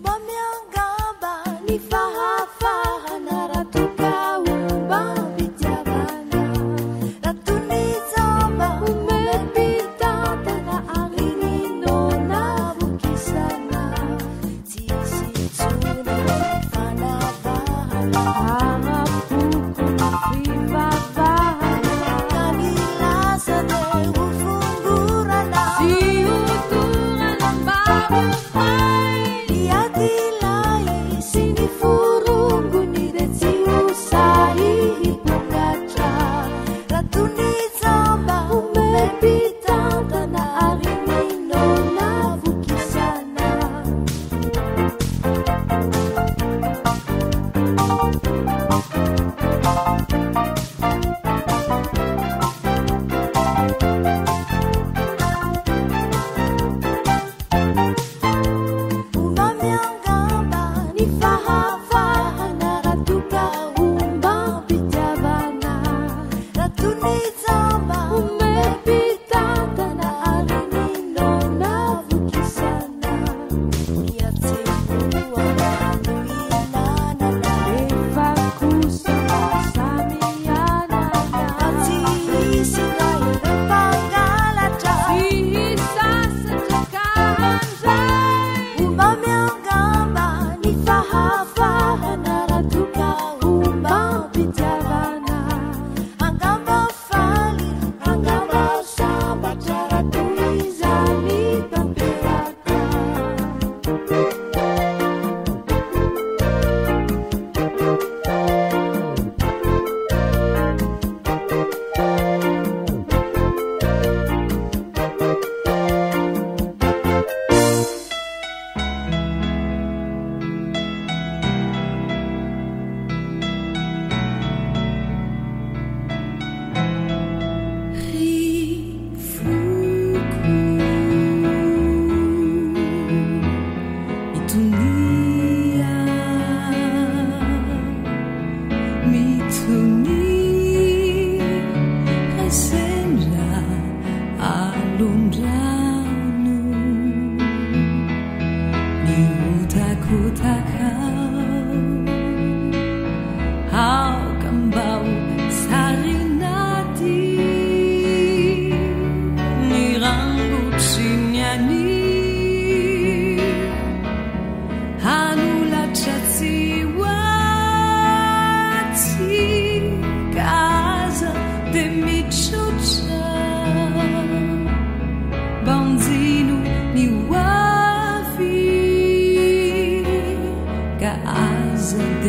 Ubamyangaba ni faha faha naratuka ubam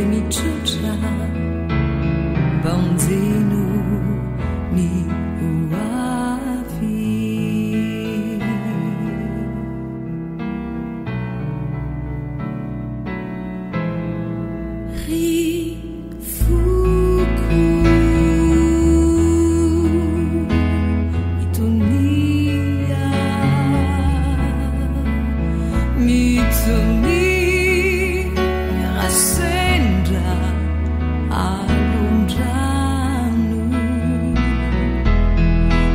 demicuccia bonzinu ni uavi rifuku itunia mituni rasendra alundranu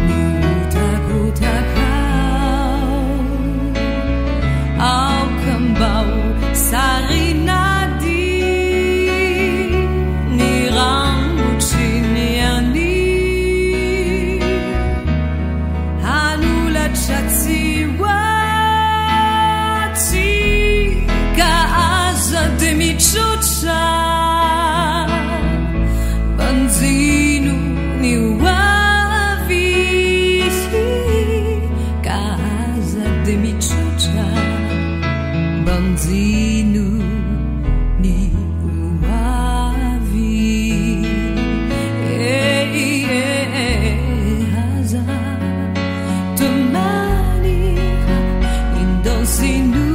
ni utak-utakau au kembau sarinadi ni rambut siniani hanula chatsiwa demicuccia bonzinu ni uavi casa demicuccia bonzinu ni uavi haza domani indosinunza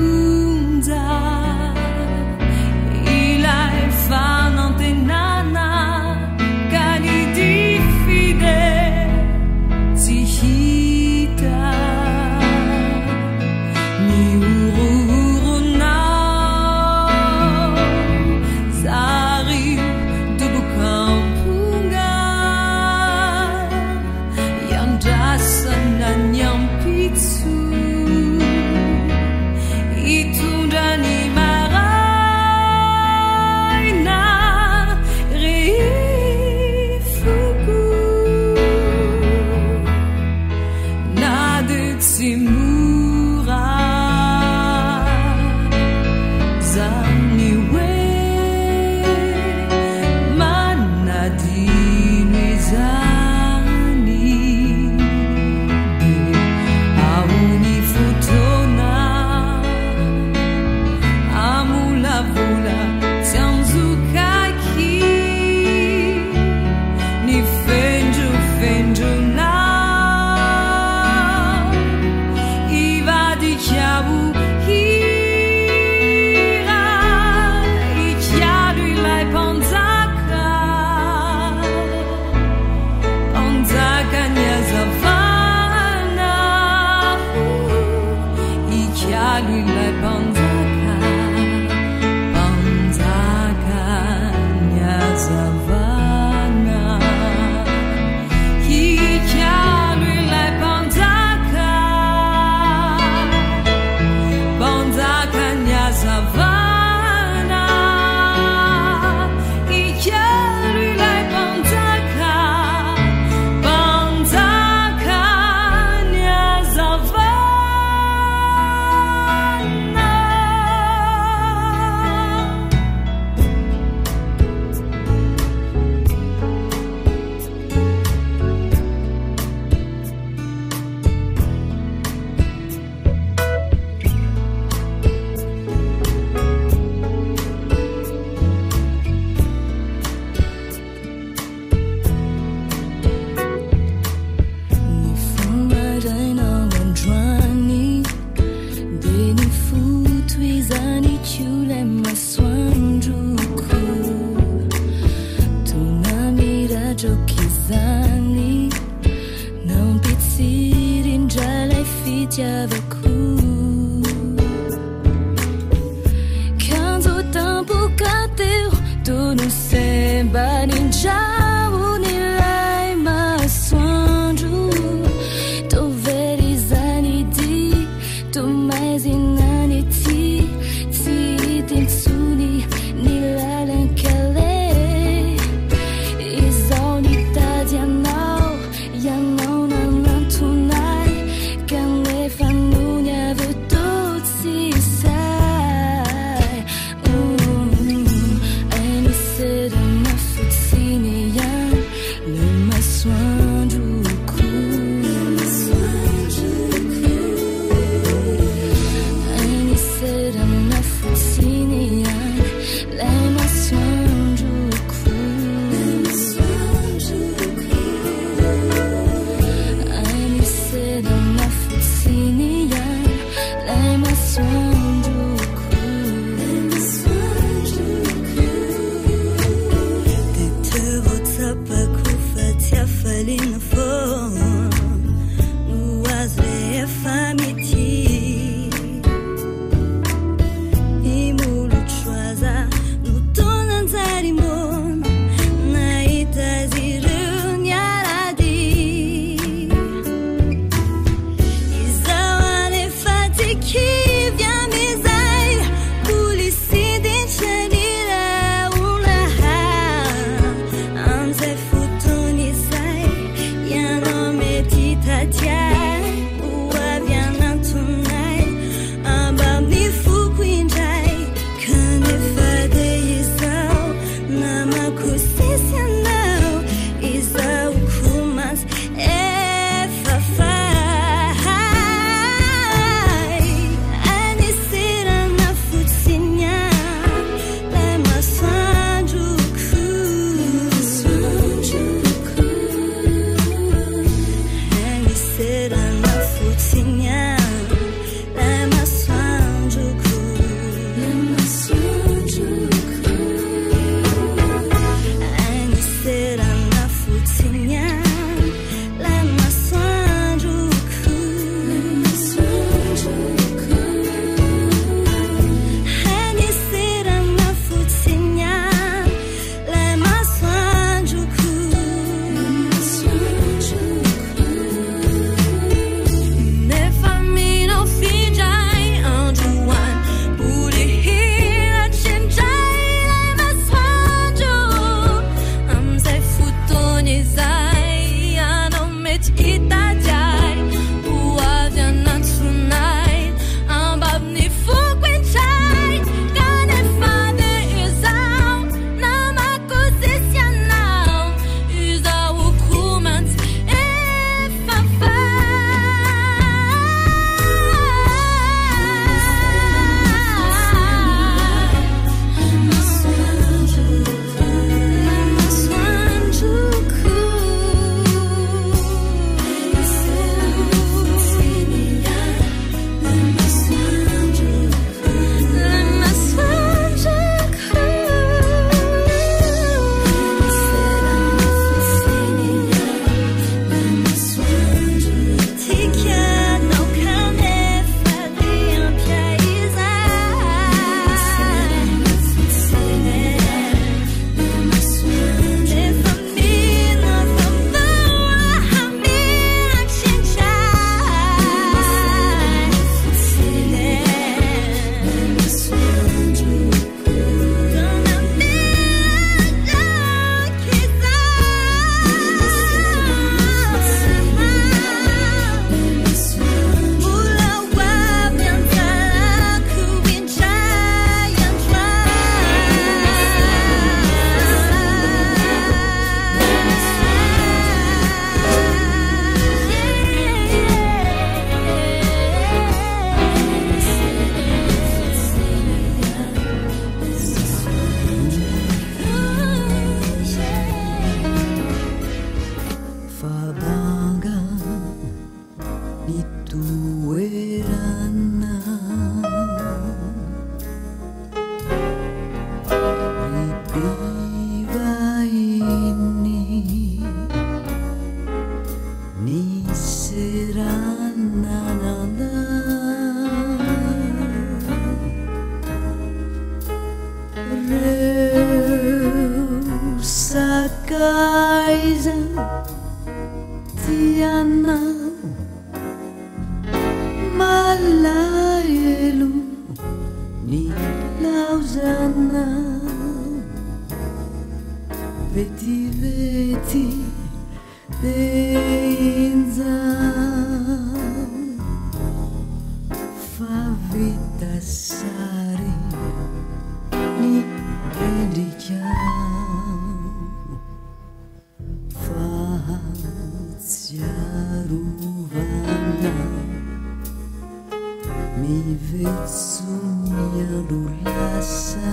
Kaisa Tiana Malaelu Ni Lausana Veti veti Deinza Favita sari Ni Edika Faziaruvana Mi vezzunia lulasa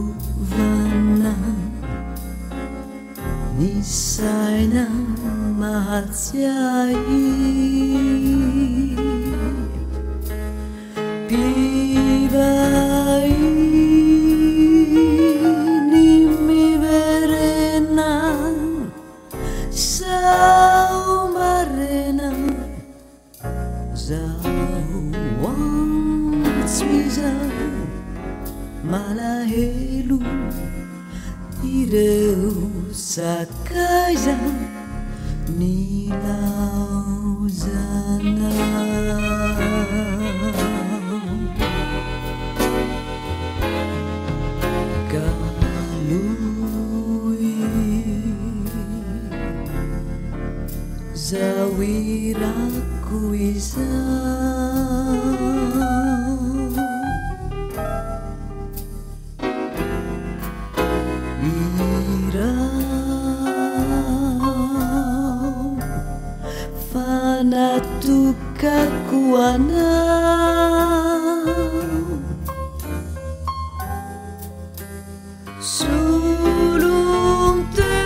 Maturuvana Nisaina mahatyai Pibai Nimi verena Saumarena Zawaswiza Malahelu Ireu Sakaisa Nilausana Galui Zawirakuisa Fanatukakuana Sulung tenaku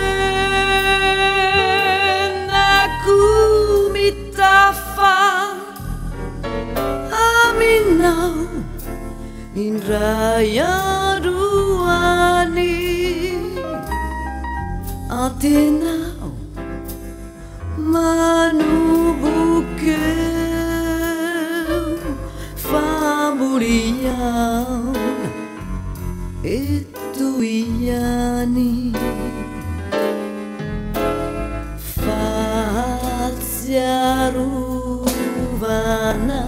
mitafa Aminau Indraya ruani Atenau Manubukeu Fabulian Itu iani Faziaruvana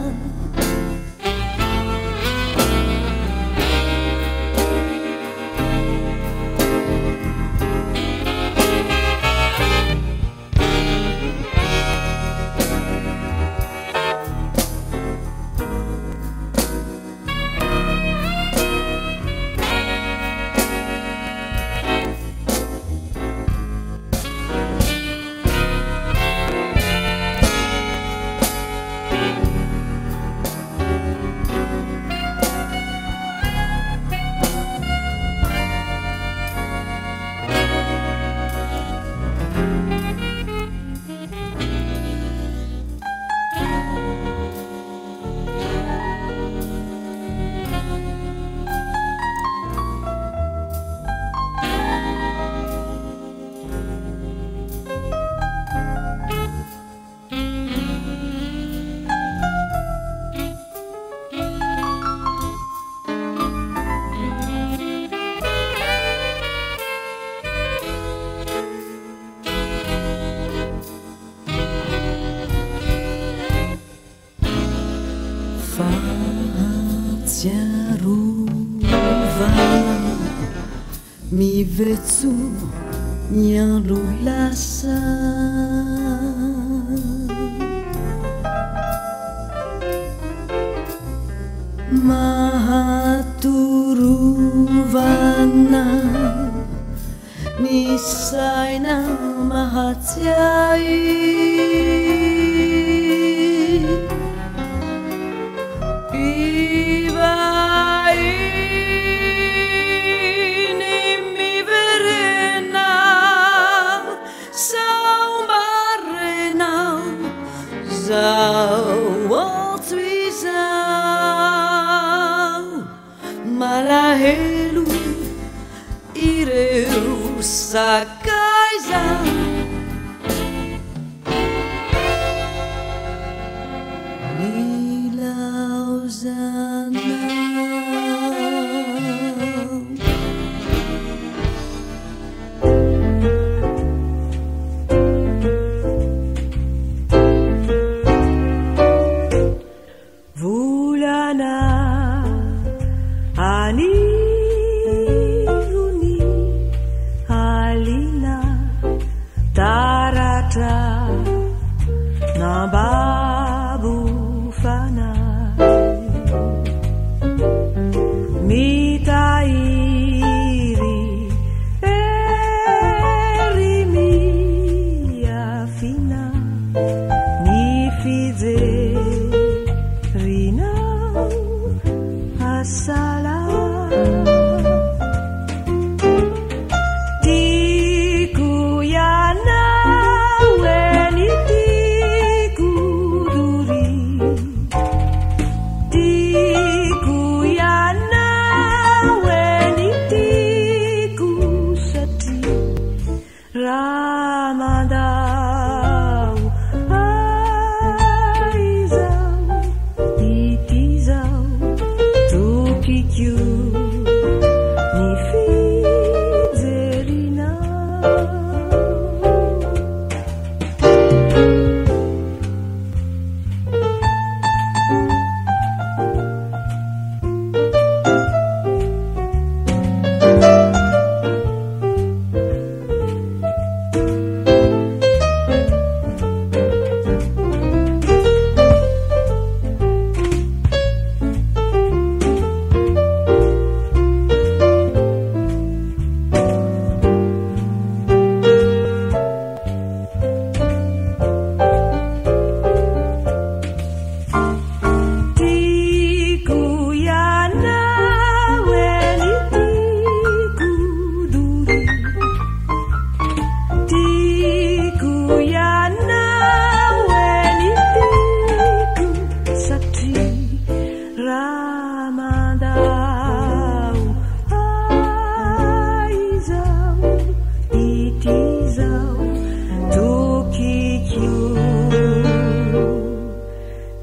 Faziaruvana Mi vezzu nyalulasa Mahaturuvana Nisaina mahatyai Zawaswiza Malahelu Ireu Sakaisa Nila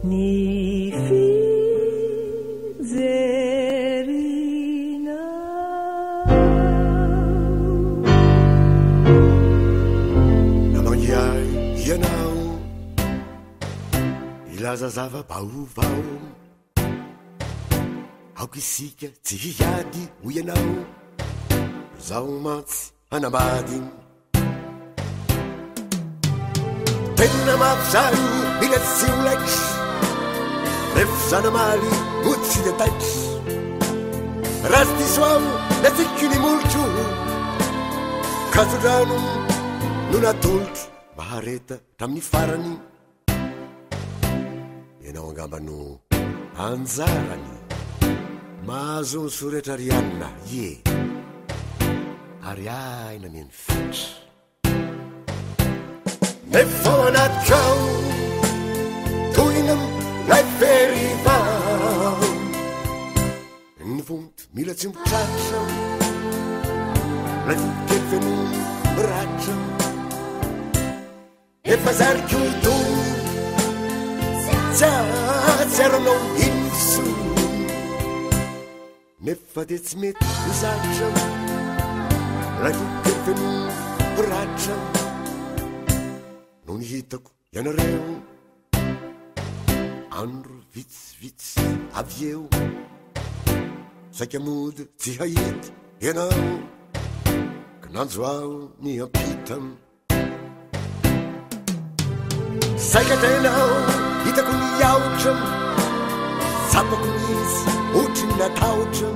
ny fijerina namangiay ianao ilaza zava-baovao aoko isika tsy hiady ho ianao zaho matsy anambady tena mafizany mila tsy olaitry refa zanamaly mody tsy detaitry razy disoao natiky ny molotro kazodrano no natolotro mahareta tamin'ny farany ianao angambano anjarany mahazo ny soretra rianina ie ary aina mieny fitry nefa anatikao toina lay ferivao ny vonto mila tsy mitratra lay vokely feno miratra efa zarikotony tsy aranao inso nefa de tsy mety zatra lay vokely feno miratra no nihitako ianareo andro vitsivitsy avy eo saika mody tsy hahity ianao ka nanjo ao ny ampita saika tenao hitako ny aotra sapako nisy otry ny nataotra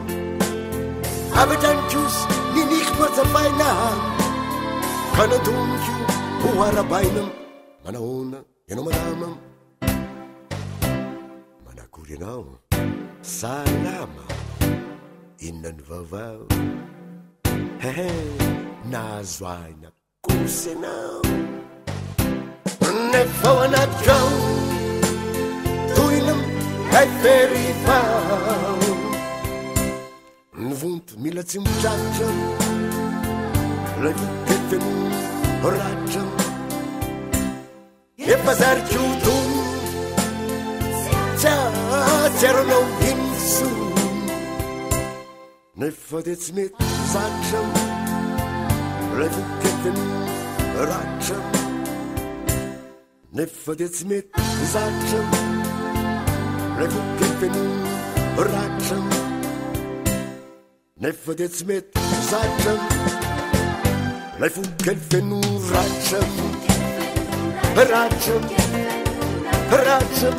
avetranykosy ninikiko atsapaina ka nandonikio ho arabaina manaona ianao manama manakory ianao salama inona ny vaovao hehe nahazo aina kosy ianao nefa ao anatikao toina hay ferivao ny vonto mila tsy mitratra lay vokely feno ratra efa zarikotony tsy aranao inso nefa de tsy mety zatra lay vokely feno ratra nefa de tsy mety zatra lay vokely feno ratra nefa de tsy mety zatra lay vokely feno ratra ratra ratra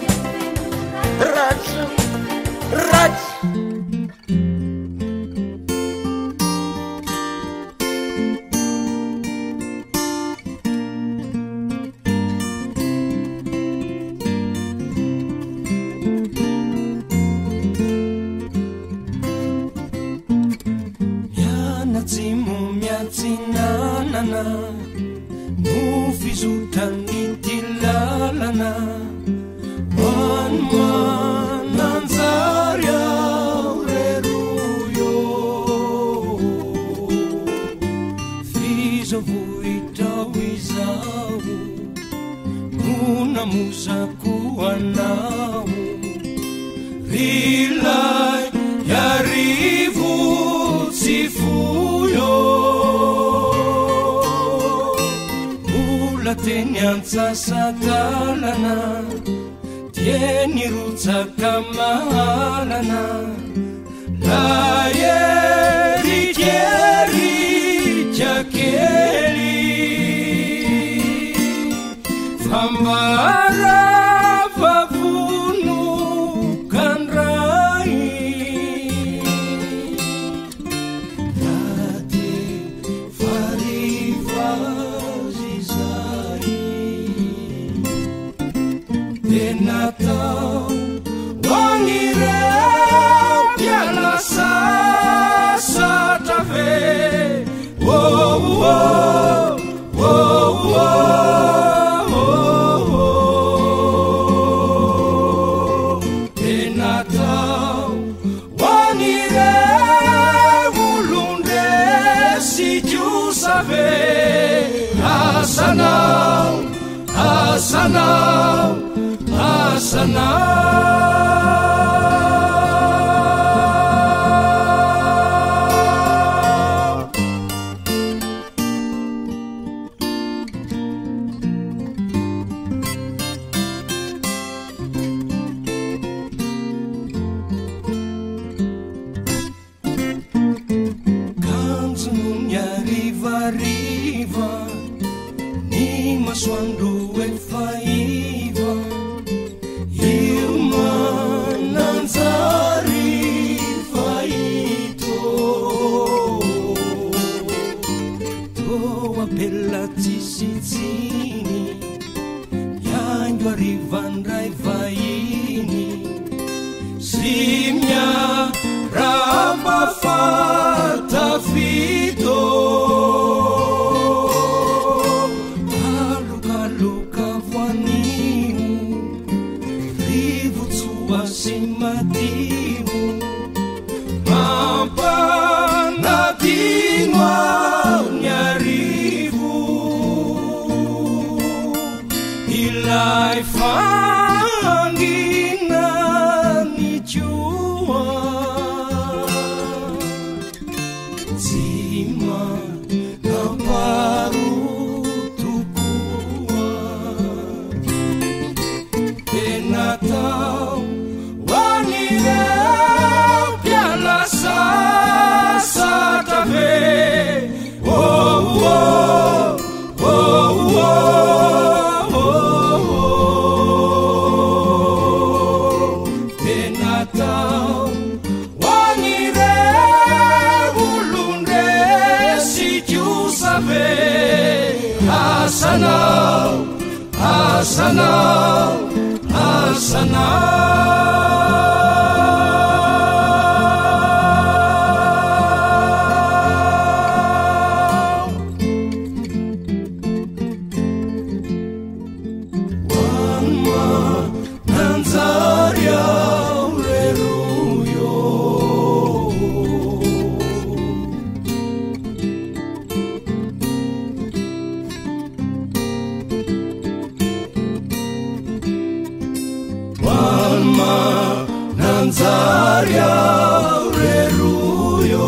ratra ratra mianatsimo miatsinanana no fizotany ty lalana mananjary ao reroyo fizavoitrao izao no namosako anao rilay iarivo tsy foyo teny antsasadalana tieny rotsaka mahalana laerikeritya kely fambara vavono kandray late fariva natao hoanireo pialasasatra ve e natao hoanireo olondresy kiosa ve asanao asanao hasana Masoandro efa iva io mananjary fahito toa bella tsisitsiny miandro arivandray vahiny sy miaraba fatafito Simatimo mampanadino nyarivo ilai fangina nijua zima namparu tukua penatau Satave, oh oh oh oh oh oh, Natal, wanire ulunde si tu sabe, Hasana, Hasana, Hasana. Nanzaria reruyo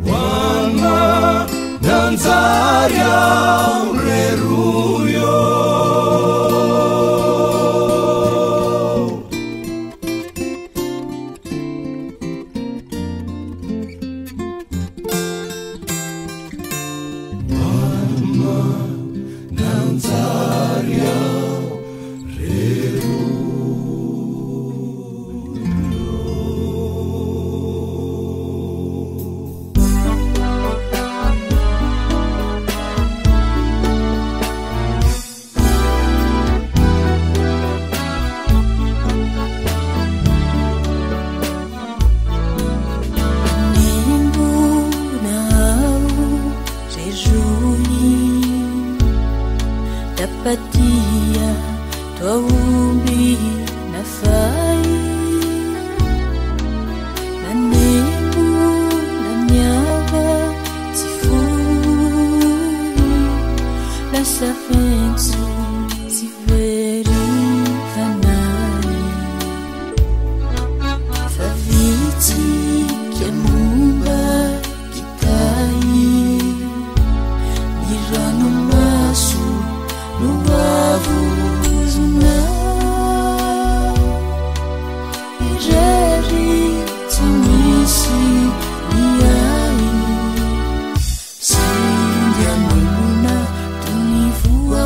Wana Nanzaria reruyo Tapatia tua umbi na fai Manemu na nyava tifui La safensu si veri fanai Faviti che mumba kitai Mirano masu Luavuzna Ireri Timisi Niai Sindia Muluna Tunivua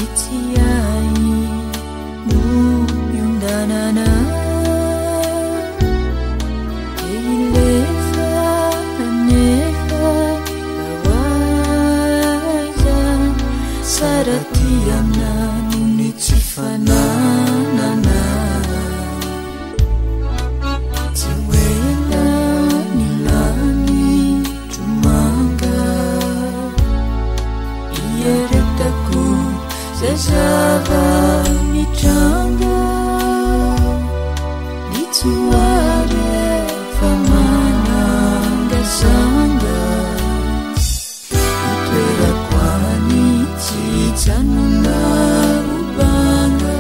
itiai no iondanana ilefa nefa awaiza saratiana nony tsy fananana tsy hoena ny lany tromanga ieretako zay zava mitranga mitsoare fa manangasanga itoerako any tsy janona ubanga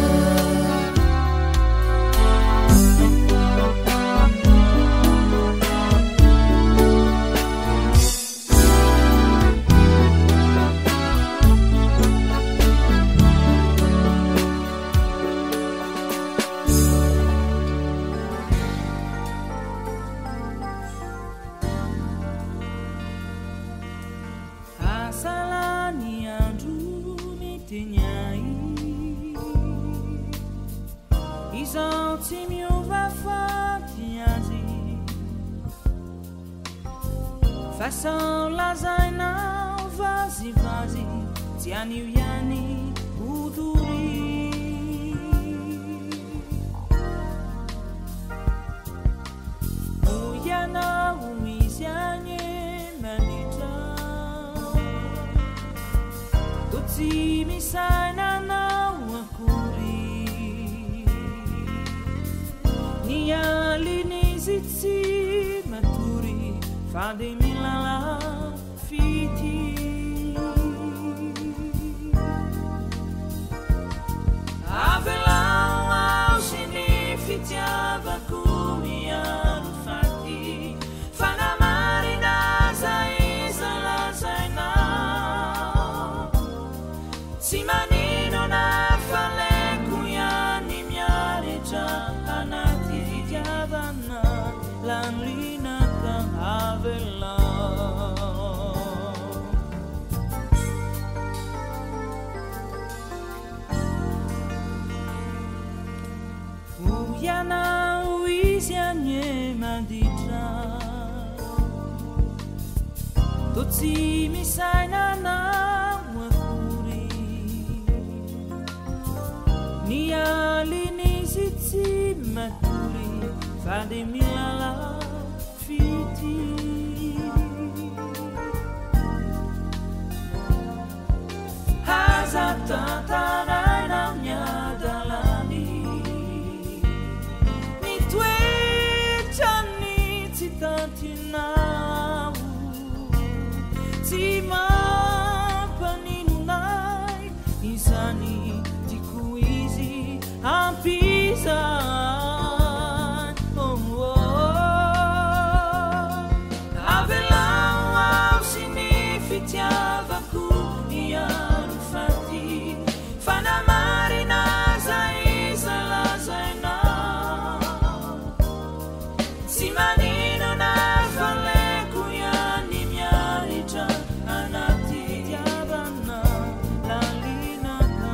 asalani andro mitenyai izao tsy miova faty azy fa sao lazainao vazivazy tsy anio ihany odory no ianao misy any manditra to tsy misainanao akory ny alinizy tsy matory fa de milala fity avelao ao sy ny fitiavako miaro faty fa namarina zay zalazainao tsy manino na faleko ihany miaritra anaty fitiavana lanlinaka avelao oianao izy anye manditra to tsy misainanao akory ny alinizy tsy matory fa de milala fity haza tantaraina miadalany mitoetrany tsy tantinao tsy mampaninonay izany tiako izy ampizan avelao ao sy ny fitiavako iaro faty fa namarina zay zalazainao tsy manino na faleko ihany miaritra anaty fitiavana lanlinaka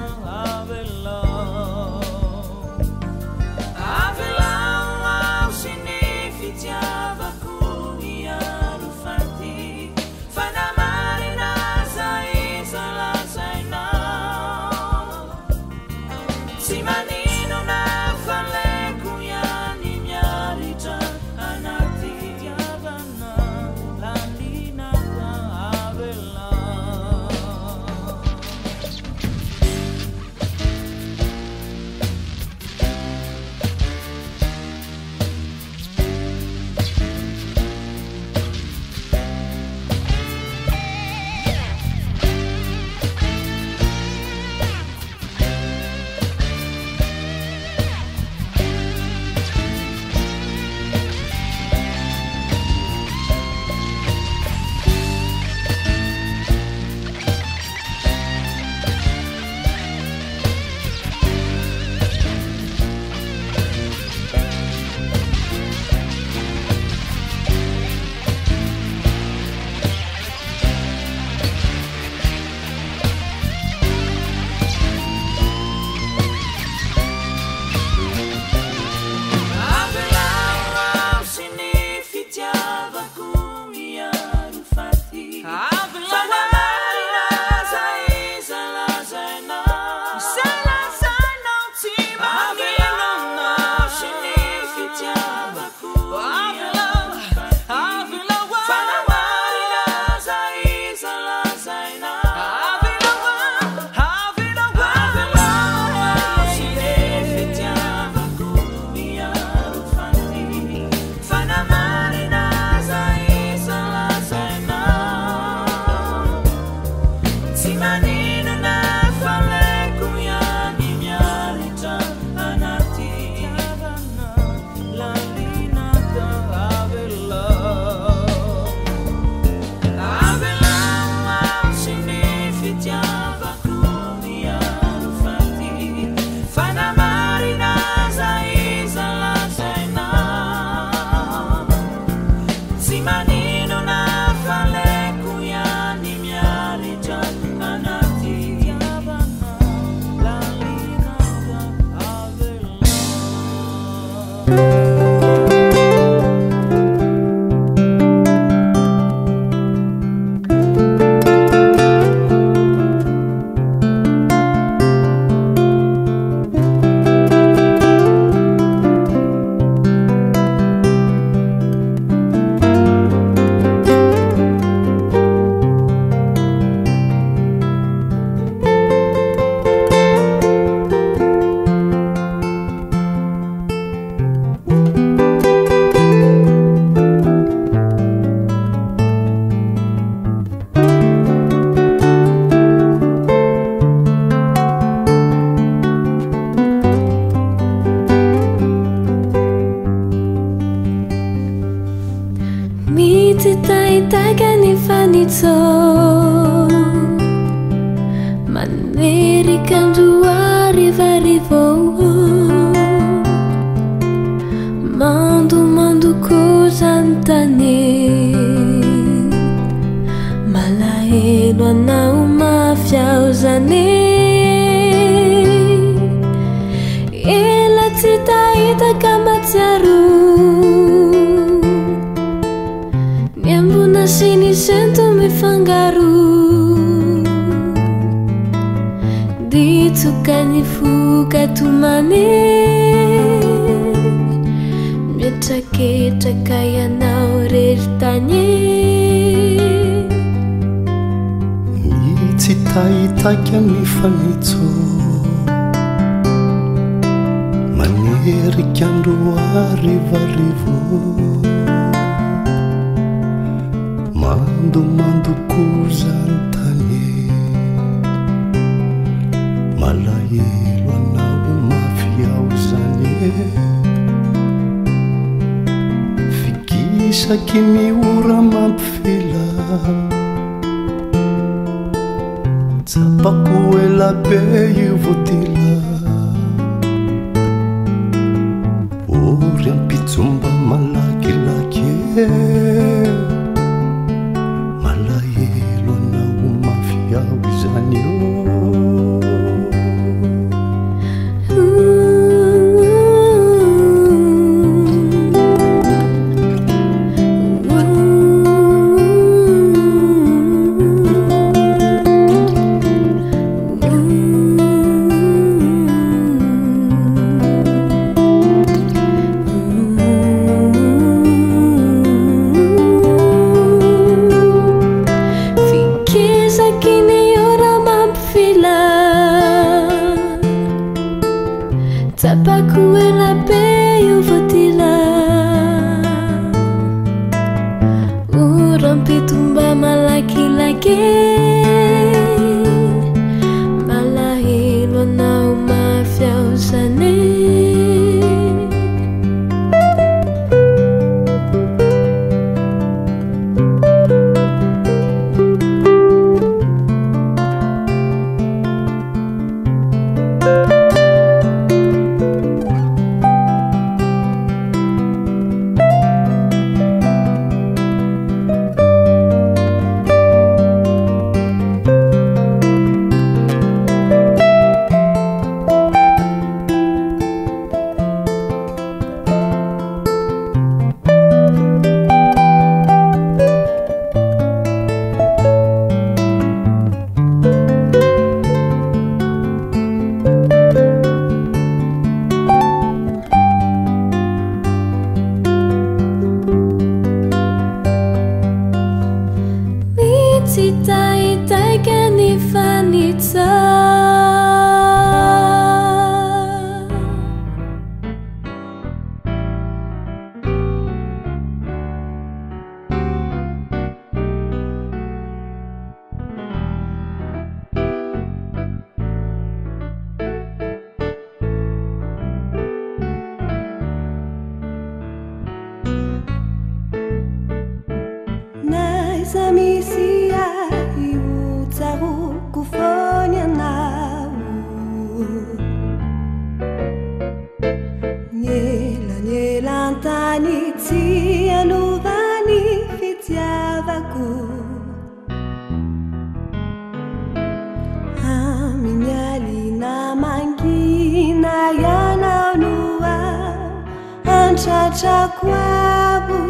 chakwabo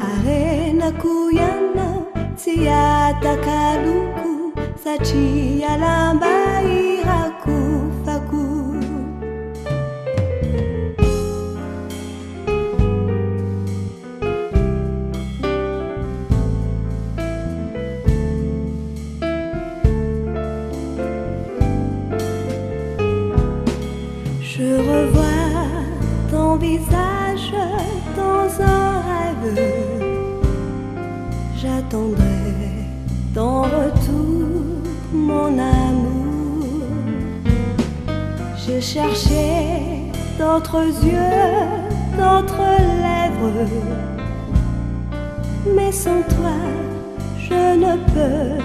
arenaku ianao tsy atakaluku satria lamba irako fako. Je revois ton visage dans un rêve. J'attendrai ton retour, mon amour. Je cherchais d'autres yeux, d'autres lèvres, mais sans toi, je ne peux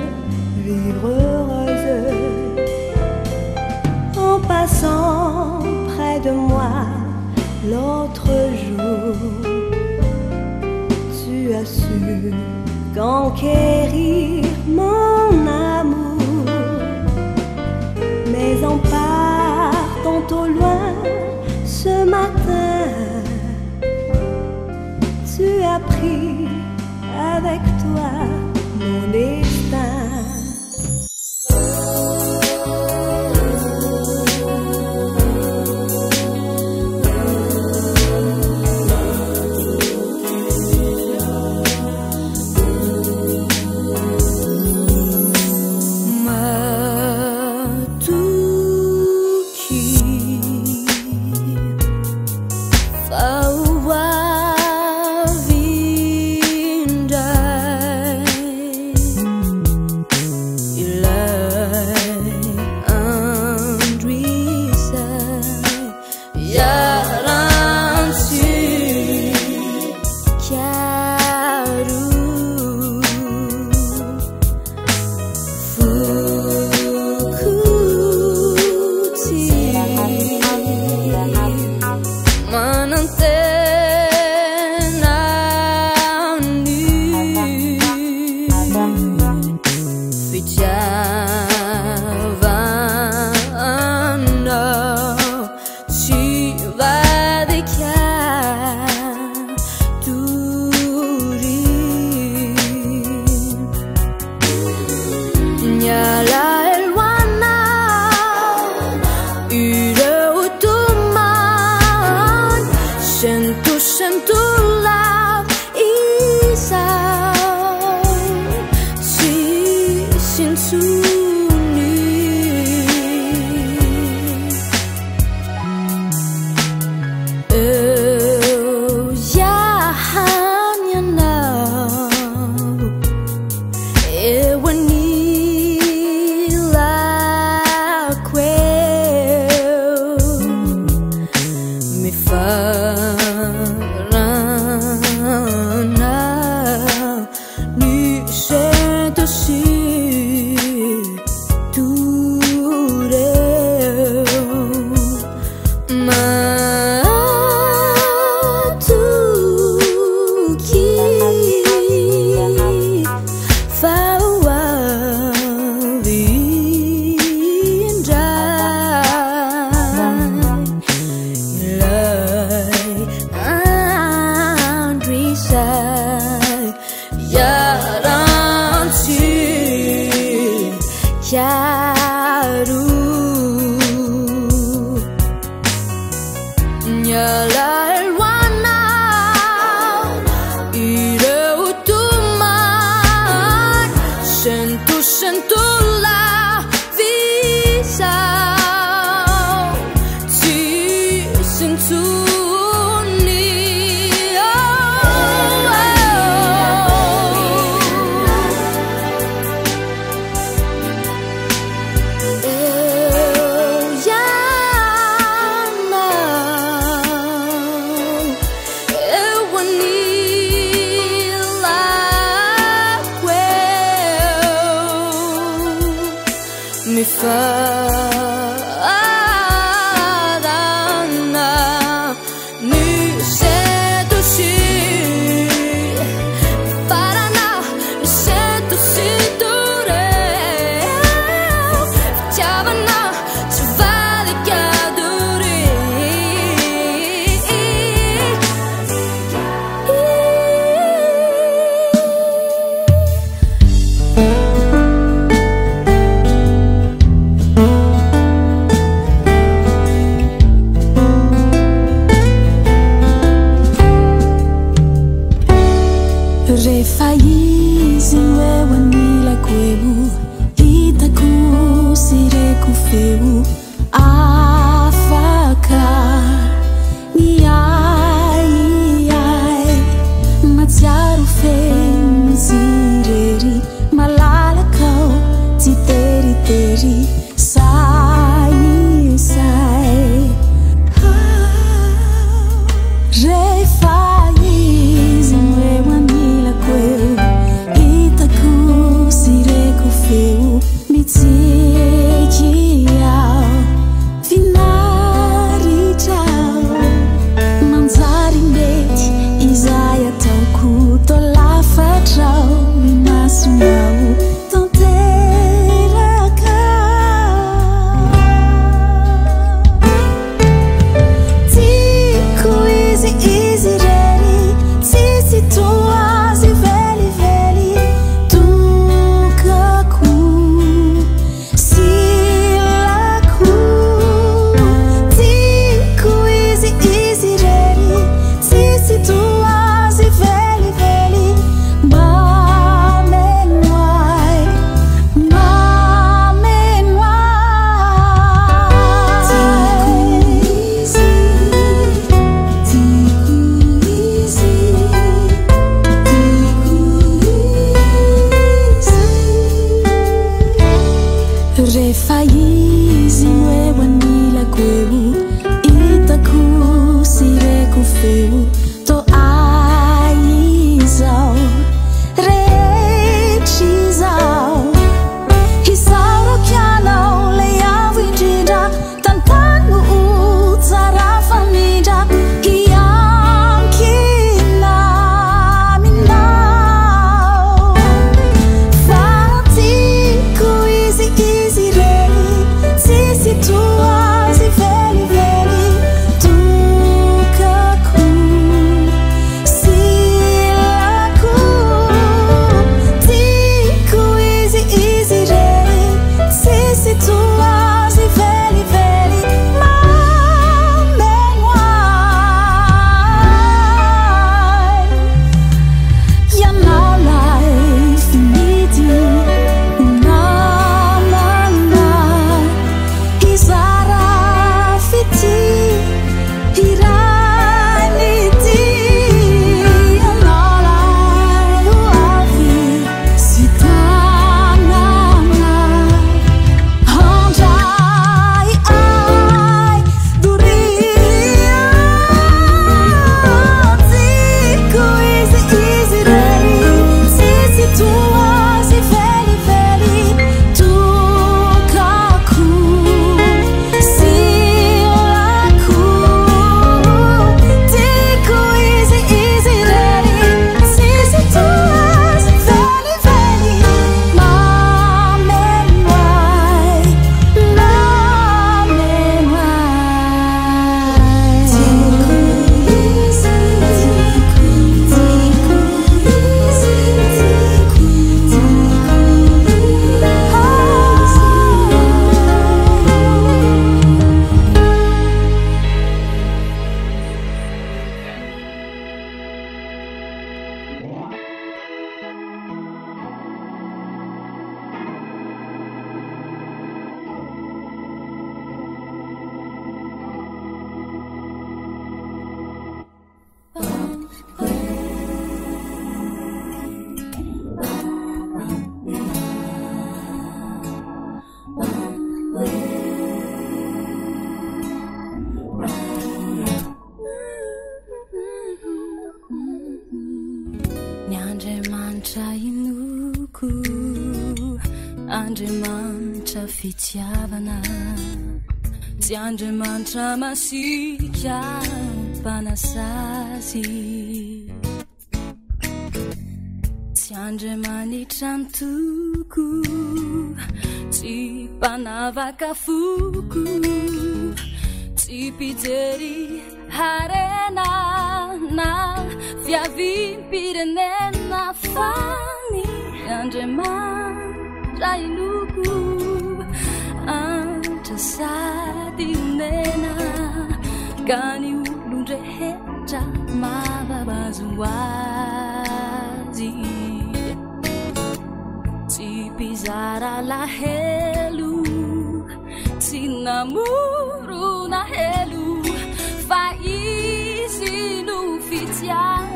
vivre heureuse. En passant près de moi l'autre jour, tu as su conquérir mon amour. Mais en partant au loin ce matin, tu as pris avec toi mon destin. Far away, Andriamanitra fitiavana tsy Andriamanitra masika mpanasazy tsy Andriamanitra mtoko tsy mpanavaka foko tsy mpijery harena na fiavim-pirenena fany Andriamanitra iloko antrasady nena ka ny olon-drehetra mavabazo azy tsy mpizara lahelo tsy namoro nahelo fa izy no fitiavana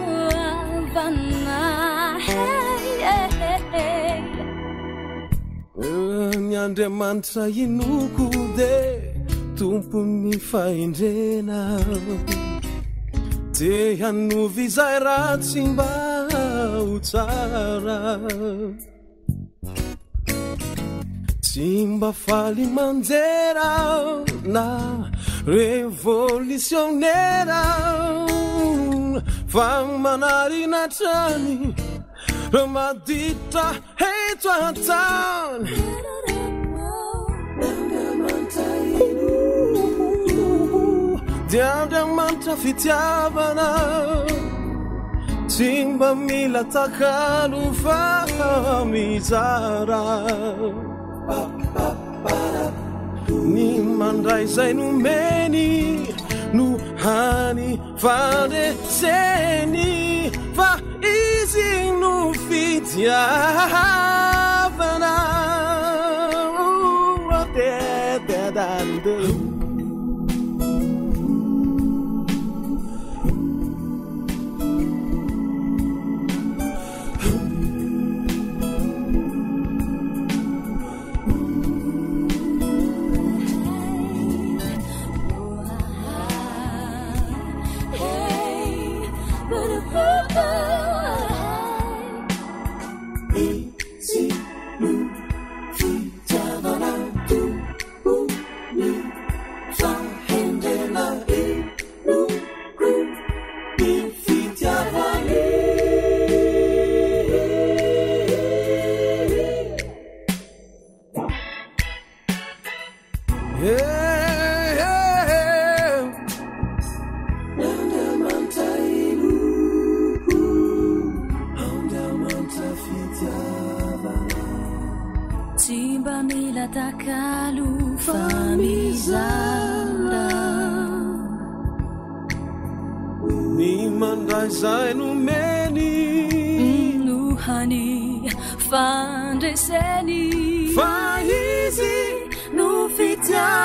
ny Andriamanitra inoko de tompony fahendrena te hanovy izay ratsy mba ho tsara tsy mba faly manjera na revolutionnera fa manarina trany ramaditra eto an-tany dia Andriamanitra fitiavana tsy mba mila takalo fa mizara ny mandray izay nomeny no hany fandreseny fa izy no fitiavana takalo famizara ny mandray izay nomeny no hany fandreseny fa izy no fitiavana